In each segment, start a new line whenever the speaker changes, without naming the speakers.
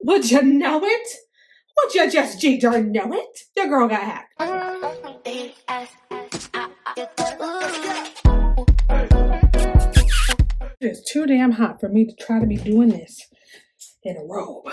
Would you know it? Would you just darn know it? Your girl got hacked. It's too damn hot for me to try to be doing this in a robe.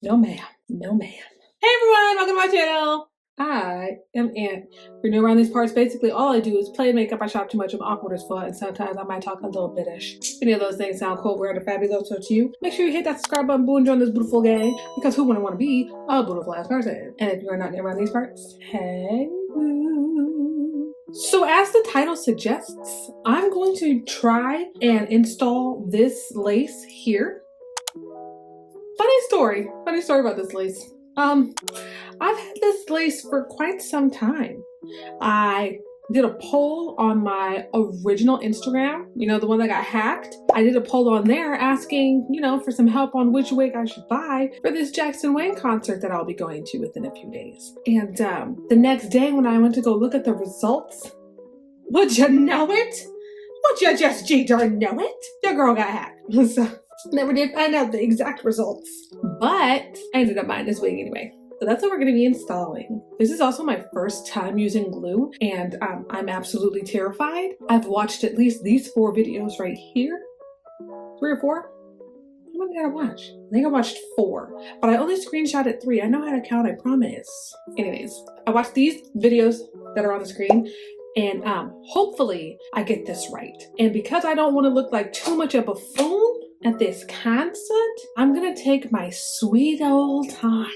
No ma'am, no ma'am. Hey everyone, welcome to my channel. I am Ant. If you're new around these parts, basically all I do is play makeup. I shop too much, I'm awkward as fuck, and sometimes I might talk a little bitish. If any of those things sound cool, we're under fabulous to you. Make sure you hit that subscribe button, boo, and join this beautiful gang, because who wouldn't want to be a beautiful ass person? And if you're not new around these parts, hey boo. So as the title suggests, I'm going to try and install this lace here. Funny story about this lace. I've had this lace for quite some time. I did a poll on my original Instagram, you know, the one that got hacked. I did a poll on there asking, you know, for some help on which wig I should buy for this Wang concert that I'll be going to within a few days. And the next day when I went to go look at the results, would you know it? Would you just darn know it? Your girl got hacked. So never did find out the exact results, but I ended up buying this wig anyway. So that's what we're going to be installing. This is also my first time using glue, and I'm absolutely terrified. I've watched at least these 4 videos right here. 3 or 4? How many did I watch? I think I watched 4, but I only screenshotted 3. I know how to count, I promise. Anyways, I watched these videos that are on the screen, and hopefully I get this right. And because I don't want to look like too much of a buffoon at this concert, I'm gonna take my sweet old time.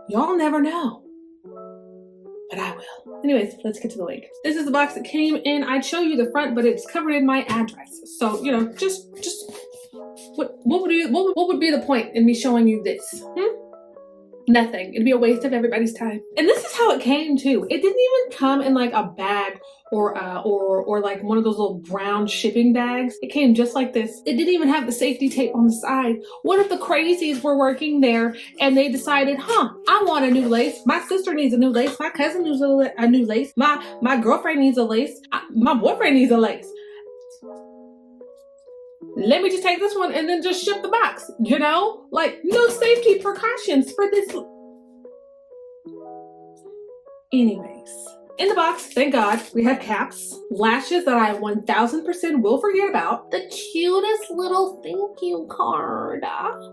Y'all never know, but I will. Anyways, let's get to the wig. This is the box that came in. I'd show you the front, but it's covered in my address. So, you know, just what would be the point in me showing you this? Nothing. It'd be a waste of everybody's time. And this is how it came too. It didn't even come in like a bag or like one of those little brown shipping bags. It came just like this. It didn't even have the safety tape on the side. What if the crazies were working there and they decided, I want a new lace. My sister needs a new lace. My cousin needs a new lace. My girlfriend needs a lace. My boyfriend needs a lace. Let me just take this one and then just ship the box, you know? Like, no safety precautions for this. Anyways, in the box, thank God, we have caps, lashes that I 1000% will forget about, the cutest little thank you card.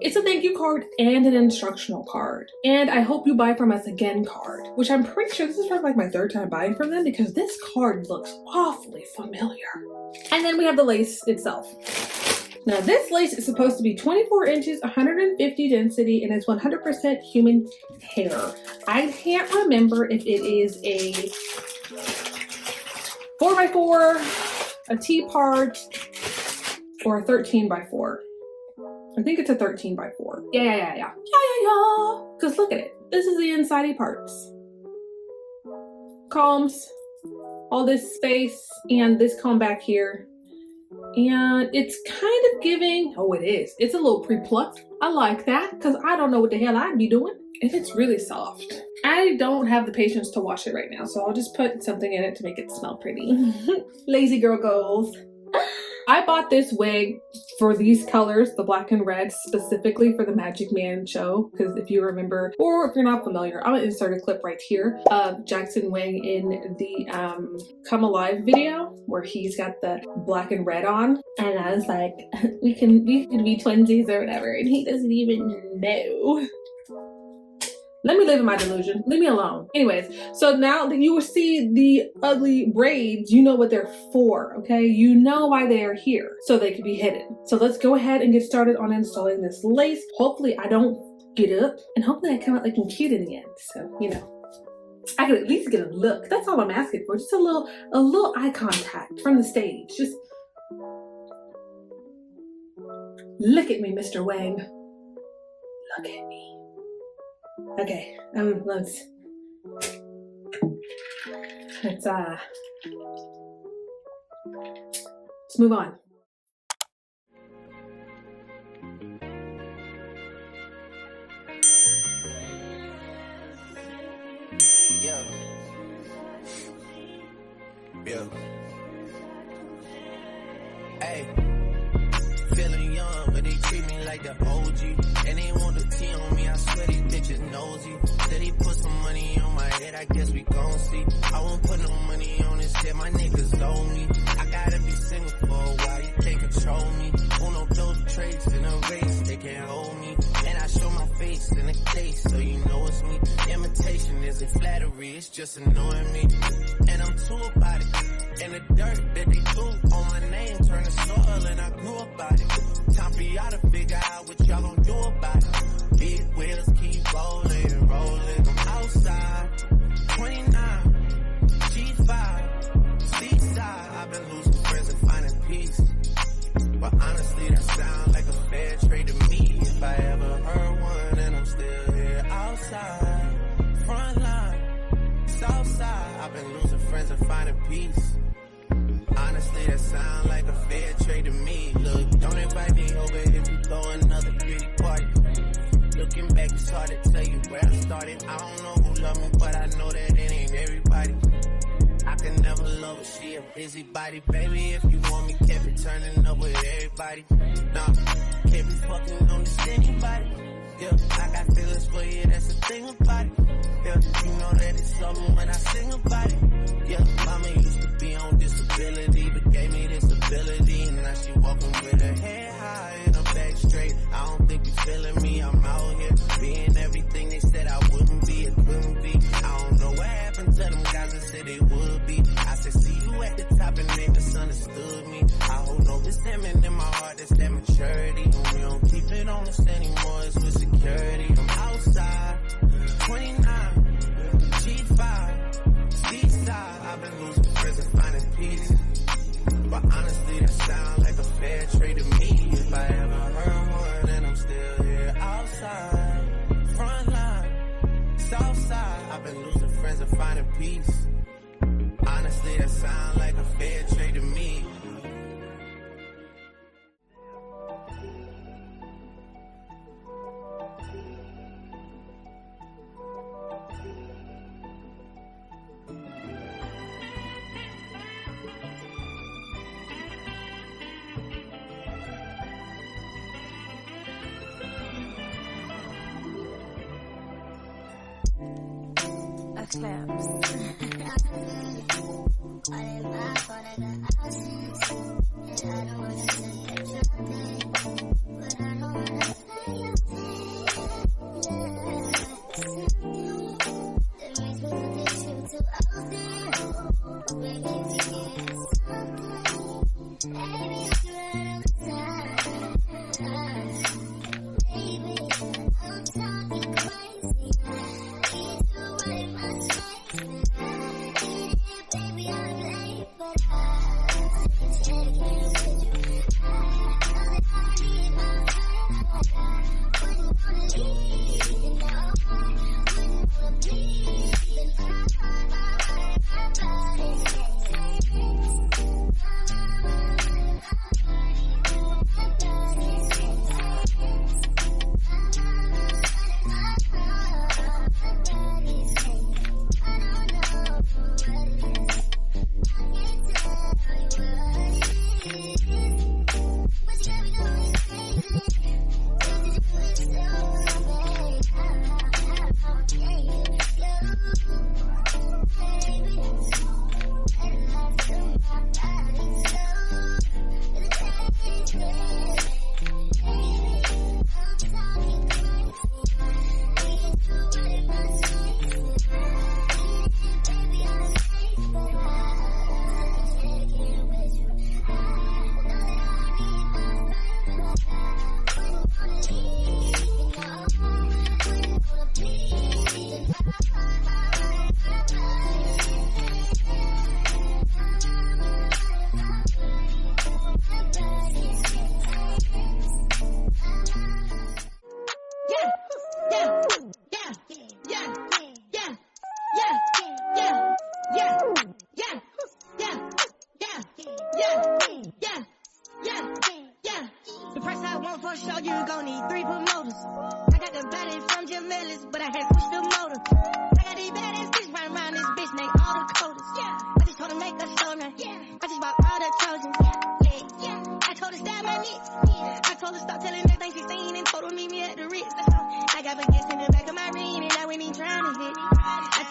It's a thank you card and an instructional card. And I hope you buy from us again card, which I'm pretty sure this is probably like my 3rd time buying from them because this card looks awfully familiar. And then we have the lace itself. Now this lace is supposed to be 24 inches, 150 density, and it's 100% human hair. I can't remember if it is a 4x4, a T-part, or a 13x4. I think it's a 13x4. Yeah. Because look at it. This is the inside parts. Combs, all this space, and this comb back here. And it's kind of giving, it is. It's a little pre-plucked. I like that because I don't know what the hell I'd be doing. And it's really soft. I don't have the patience to wash it right now, so I'll just put something in it to make it smell pretty. Lazy girl goals. I bought this wig for these colors, the black and red, specifically for the Magic Man show. Because if you remember, or if you're not familiar, I'm gonna insert a clip right here of Wang in the Come Alive video where he's got the black and red on. And I was like, we can be twinsies or whatever, and he doesn't even know. Let me live in my delusion. Leave me alone. Anyways, so now that you will see the ugly braids, you know what they're for, okay? You know why they are here, so they can be hidden. So let's go ahead and get started on installing this lace. Hopefully I don't get up, and hopefully I come out looking cute in the end. So, you know, I can at least get a look. That's all I'm asking for. Just a little eye contact from the stage. Just look at me, Mr. Wang. Look at me. Okay, let's move on.
Yeah. Hey, feeling young, but they treat me like the OG, and they want to teach I guess we gon' see. I won't put no money on this shit, my niggas owe me. I gotta be single for a while, you can't control me. Uno those traits in a race, they can't hold me. And I show my face in a case, so you know it's me. Imitation isn't flattery, it's just annoying me. And I'm too about it. And the dirt that they threw on my name turned to soil, and I grew about it. Time for y'all to figure out what y'all gon' do about it. Big wheels keep rolling, rolling. I'm outside, 29, G5, seaside. I've been losing friends and finding peace. But honestly, that sound like a fair trade to me. If I ever heard one, and I'm still here outside, front line, south side. I've been losing friends and finding peace. Honestly, that sound like a fair trade to me. Look, don't invite me over if you throw another pretty party. Looking back, it's hard to tell you where I started. I don't know who loved me, but I know that it ain't everybody. I can never love her, she a busybody. Baby, if you want me, can't be turning up with everybody. Nah, can't be fucking on this anybody. Yeah, I got feelings for you, that's the thing about it. Yeah, you know that it's something when I sing about it. Yeah, mama used to be on disability, but gave me this ability. And now she walking with her head high and her back straight. I don't think you feeling me, I'm out here being everything they said I wouldn't be, it couldn't be. I don't know what happened to them guys that said they would be. I said, see you at the top and they misunderstood me. I hold no resentment in my heart, that's that maturity. And we don't keep it on us anymore, it's with security. I'm outside, 29, G5, seaside. I've been losing friends and finding peace. But honestly, that sound like a fair trade to me. If I ever heard one, and I'm still here outside, front line, south side. I've been losing friends and finding peace. Honestly, that sound like a fair trade to me.
Claps.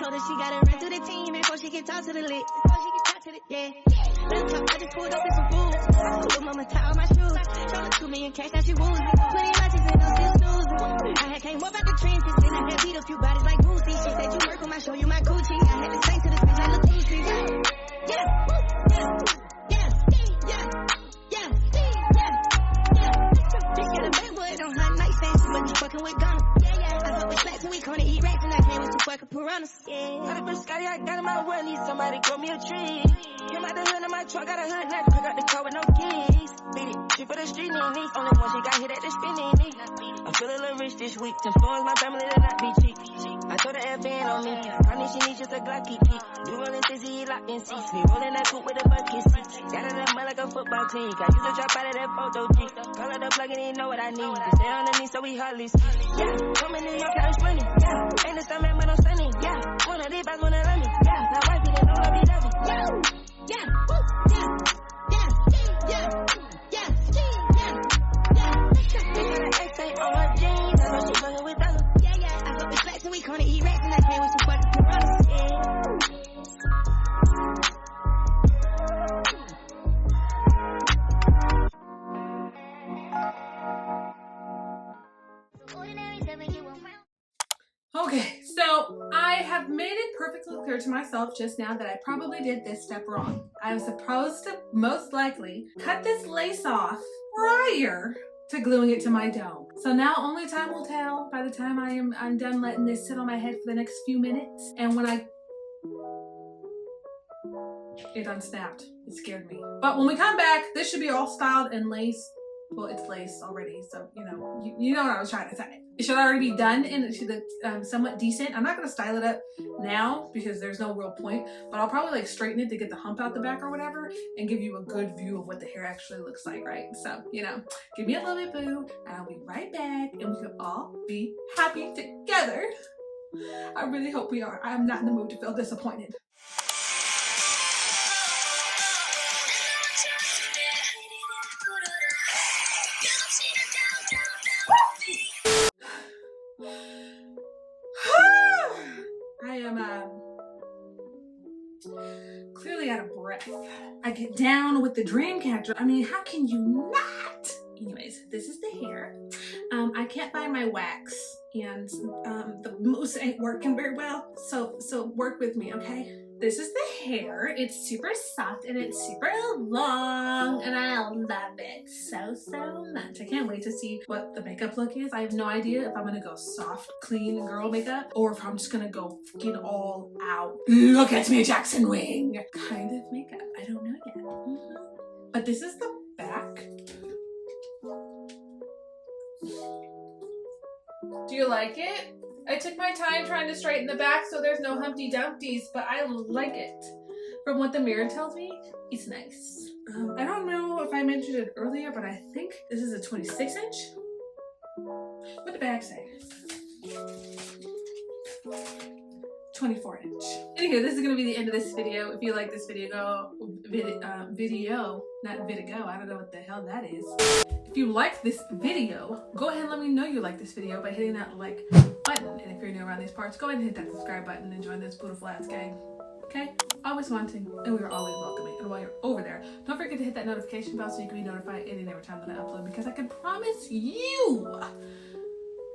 told her she gotta run through the team before she can talk to the lit. Yeah. Let's talk, I just pulled up in some food. I told her mama tie on my shoes. Trying to 2 million cash, now she woozy. Plenty of lunches and I'm still snoozing. I had came up out the trenches, then I had beat a few bodies like Boosie. She said you work on my show, you my coochie. I had to sing to this bitch like Latusi. Yeah, yeah, yeah, yeah, yeah, yeah, yeah. Bitch got a bad boy on her nightstand, she must be fucking with Ghana. I fuck with slacks and we gonna eat rats and I came with 2 fucking piranhas. Got a bitch Scotty, I got him out of world, need somebody grow me a tree. Came out the hood in my truck, got a hood knife, pick up the car with no keys. Beat it, she for the street, knee. Only one she got hit at the spinning knee. I feel a little rich this week, to influence my family to not be cheap. I told her F.A.Q on me, I need she needs just a Glocky key. You rolling 60, locked in seats, me rolling that coupe with a bucket seat. Got it up like a football team, I used to drop out of that photo G. Call her the plug and he know what I need, to stay underneath so we hardly see. Yeah, come in New York, cash money, yeah. Ain't the stomach, but I'm stunning, yeah. One of these guys wanna love me, yeah. Now wife, you didn't know love me, love me, yeah. Yeah, yeah, yeah, yeah, yeah, yeah, yeah. They got an X-A on her jeans, I know she fucking with them. Yeah, yeah. I fuck with slacks and we gonna eat rats and I came with 2 fucking piranhas. Yeah.
Okay, so I have made it perfectly clear to myself just now that I probably did this step wrong. I was supposed to most likely cut this lace off prior to gluing it to my dome. So now only time will tell by the time I'm done letting this sit on my head for the next few minutes. And when it unsnapped, it scared me. But when we come back, this should be all styled and laced. Well, it's laced already, so you know what I was trying to say. It should already be done and it should look somewhat decent. I'm not gonna style it up now because there's no real point, but I'll probably like straighten it to get the hump out the back or whatever and give you a good view of what the hair actually looks like, right? So, give me a little bit, boo, and I'll be right back and we can all be happy together. I really hope we are. I'm not in the mood to feel disappointed. I am clearly out of breath. I get down with the dream catcher. I mean, how can you not? Anyways, this is the hair. I can't find my wax and the mousse ain't working very well. So work with me, okay? This is the hair. It's super soft and it's super long and I love it so much. I can't wait to see what the makeup look is. I have no idea if I'm gonna go soft, clean girl makeup or if I'm just gonna go fucking all out. Look at me, Jackson Wing kind of makeup. I don't know yet. But this is the back. Do you like it? I took my time trying to straighten the back so there's no Humpty Dumpties, but I like it. From what the mirror tells me, it's nice. I don't know if I mentioned it earlier, but I think this is a 26 inch. What did the bag say? 24 inch. Anyway, this is gonna be the end of this video. If you like this video, not Vidigo, I don't know what the hell that is. If you like this video, go ahead and let me know you like this video by hitting that like button. And if you're new around these parts, go ahead and hit that subscribe button and join this beautiful ass gang. Okay? Always wanting, and we are always welcoming. And while you're over there, don't forget to hit that notification bell so you can be notified any and every time that I upload, because I can promise you,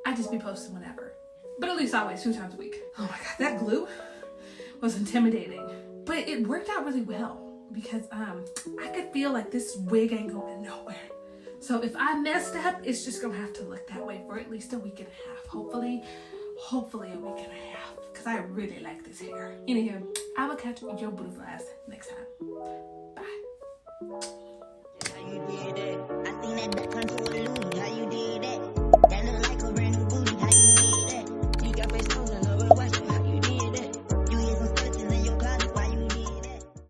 I just be posting whenever. But at least always 2 times a week. Oh my god, that glue was intimidating. But it worked out really well because I could feel like this wig ain't going nowhere. So if I messed up, it's just gonna have to look that way for at least a week and a half. Hopefully a week and a half. Because I really like this hair. Anywho, I will catch your beautiful ass next time. Bye.
How you did that?